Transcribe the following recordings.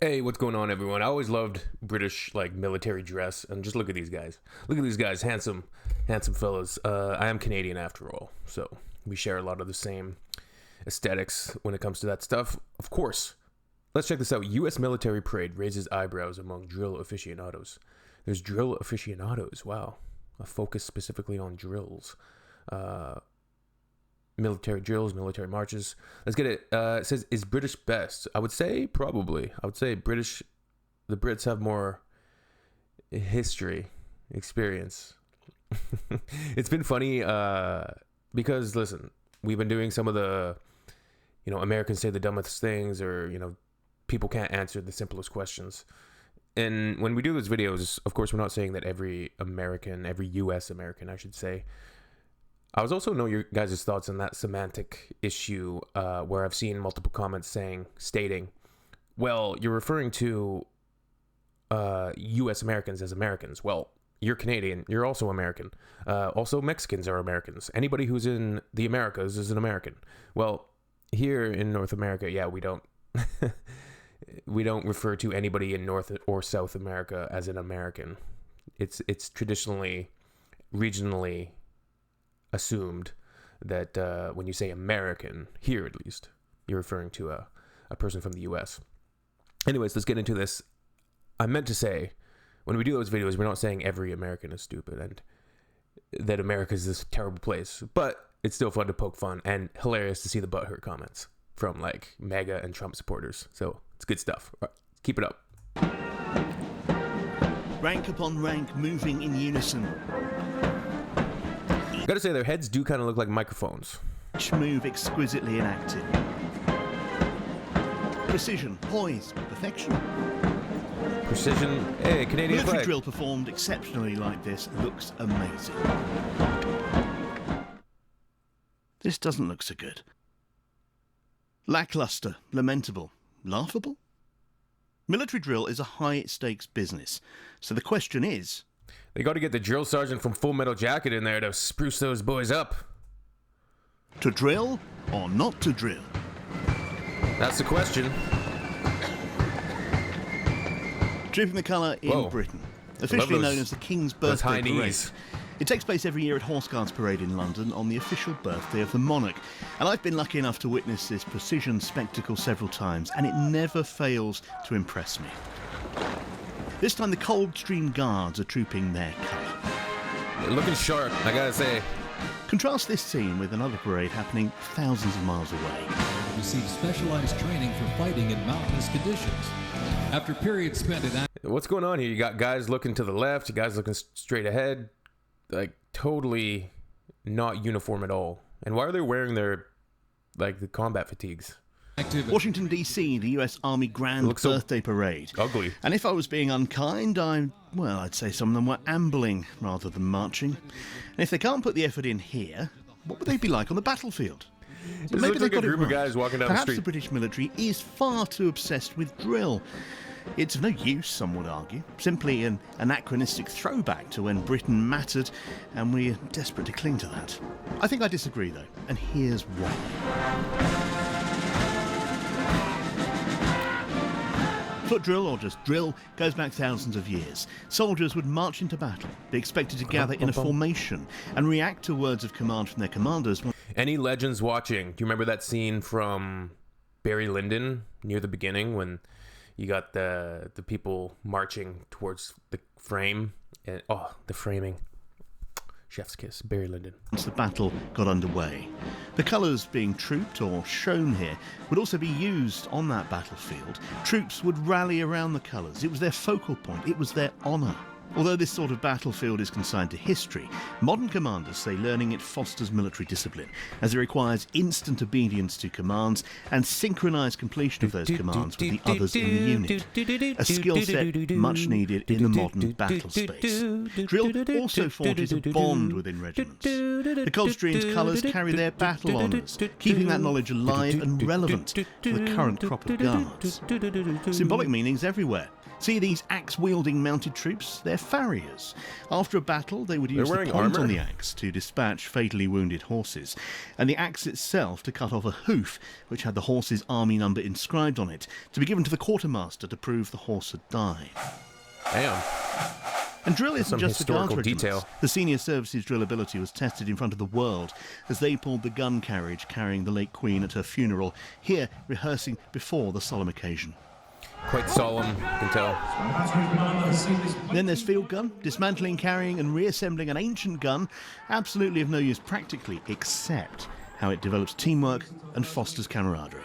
Hey, what's going on, everyone? I always loved British military dress, and just look at these guys. Look at these guys, handsome fellas. I am Canadian after all, so we share a lot of the same aesthetics when it comes to that stuff. Of course, let's check this out. U.S. military parade raises eyebrows among drill aficionados. There's drill aficionados. Wow, a focus specifically on drills. Military drills, military marches. Let's get it. It says, is British best? I would say probably. I would say the Brits have more history, experience. It's been funny because, listen, we've been doing some of the, Americans say the dumbest things, or, people can't answer the simplest questions. And when we do those videos, of course, we're not saying that every U.S. American, I should say. I was also know your guys' thoughts on that semantic issue where I've seen multiple comments stating, well, you're referring to U.S. Americans as Americans. Well, you're Canadian. You're also American. Also, Mexicans are Americans. Anybody who's in the Americas is an American. Well, here in North America, yeah, we don't we don't refer to anybody in North or South America as an American. It's traditionally, regionally assumed that when you say American, here at least, you're referring to a person from the U.S. Anyways, let's get into this. I meant to say, when we do those videos, we're not saying every American is stupid and that America is this terrible place, but it's still fun to poke fun and hilarious to see the butthurt comments from MAGA and Trump supporters. So it's good stuff. All right, keep it up. Rank upon rank, moving in unison. Gotta say, their heads do kind of look like microphones. Each move exquisitely enacted. Precision, poise, perfection. Precision. Hey, Canadian Military flag. drill performed exceptionally like this looks amazing. This doesn't look so good. Lackluster, lamentable, laughable. Military drill is a high-stakes business, so the question is, they got to get the drill sergeant from Full Metal Jacket in there to spruce those boys up. to drill or not to drill? That's the question. Trooping the colour in Britain, officially known as the King's Birthday Parade. It takes place every year at Horse Guards Parade in London on the official birthday of the monarch. And I've been lucky enough to witness this precision spectacle several times, and it never fails to impress me. This time the Coldstream Guards are trooping their colour. They're looking sharp, I gotta say. Contrast this scene with another parade happening thousands of miles away. Receive specialized training for fighting in mountainous conditions. After periods spent in... What's going on here? You got guys looking to the left, you guys looking straight ahead. Totally not uniform at all. And why are they wearing their, the combat fatigues? Washington, D.C., the U.S. Army Grand Birthday Parade. Ugly. And if I was being unkind, I'd say some of them were ambling rather than marching. And if they can't put the effort in here, what would they be like on the battlefield? But maybe they got a group of guys walking down the street. Perhaps the British military is far too obsessed with drill. It's of no use, some would argue, simply an anachronistic throwback to when Britain mattered, and we're desperate to cling to that. I think I disagree, though, and here's why. Foot drill, or just drill, goes back thousands of years. Soldiers would march into battle, be expected to gather in a formation, and react to words of command from their commanders. Any legends watching? Do you remember that scene from Barry Lyndon near the beginning when you got the people marching towards the frame? And, the framing. Chef's kiss, Barry Lyndon. Once the battle got underway, the colours being trooped or shown here would also be used on that battlefield. Troops would rally around the colours. It was their focal point. It was their honour. Although this sort of battlefield is consigned to history, modern commanders say learning it fosters military discipline, as it requires instant obedience to commands and synchronised completion of those commands with the others in the unit. A skill set much needed in the modern battle space. Drill also forges a bond within regiments. The Coldstream's colours carry their battle honours, keeping that knowledge alive and relevant to the current crop of guards. Symbolic meanings everywhere. See these axe-wielding mounted troops? They're farriers. After a battle, they would use the wearing point armor? on the axe to dispatch fatally wounded horses, and the axe itself to cut off a hoof which had the horse's army number inscribed on it, to be given to the quartermaster to prove the horse had died. Damn. And drill isn't some just for guards historical regiments. detail. The senior services drill ability was tested in front of the world as they pulled the gun carriage carrying the late Queen at her funeral, here rehearsing before the solemn occasion. Quite solemn, you can tell. Then there's field gun, dismantling, carrying and reassembling an ancient gun, absolutely of no use practically, except how it develops teamwork and fosters camaraderie.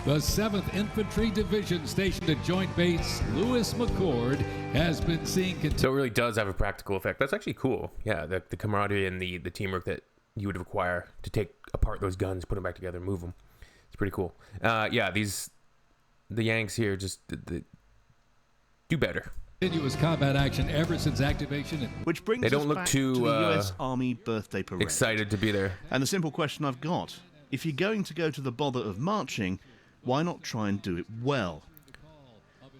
The 7th Infantry Division stationed at Joint Base Lewis McChord has been seeing So it really does have a practical effect. That's actually cool. Yeah, the camaraderie and the teamwork that you would require to take apart those guns, put them back together, move them. It's pretty cool. Yeah, the Yanks here just do better. continuous combat action ever since activation. Which brings They don't us look back too, to the US Army birthday parade. Excited to be there. And the simple question I've got, if you're going to go to the bother of marching, why not try and do it well?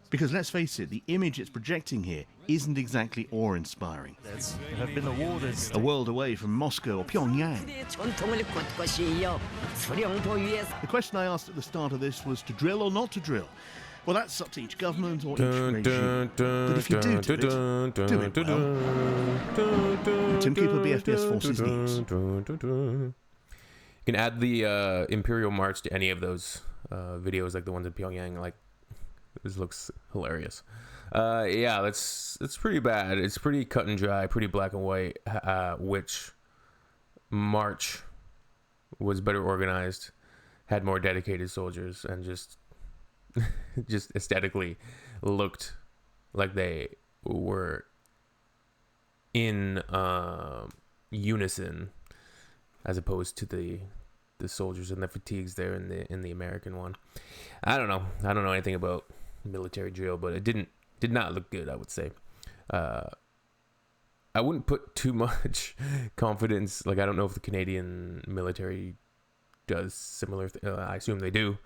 Because let's face it, the image it's projecting here isn't exactly awe-inspiring. Have been awarded. A world away from Moscow or Pyongyang. The question I asked at the start of this was to drill or not to drill. Well, that's up to each government or each regime. But if you do it well. Tim Cooper, BFBS Forces News. You can add the Imperial March to any of those videos, like the ones in Pyongyang. Like, this looks hilarious. Yeah, it's pretty bad. It's pretty cut and dry, pretty black and white. Which march was better organized, had more dedicated soldiers, and just aesthetically looked like they were in unison, as opposed to the soldiers and the fatigues there in the American one. I don't know anything about military drill, but it did not look good, I would say. I wouldn't put too much confidence. Like, I don't know if the Canadian military does similar I assume they do,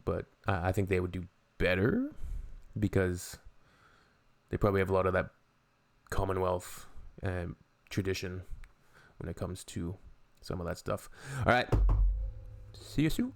but I think they would do better because they probably have a lot of that Commonwealth tradition when it comes to some of that stuff. All right, see you soon.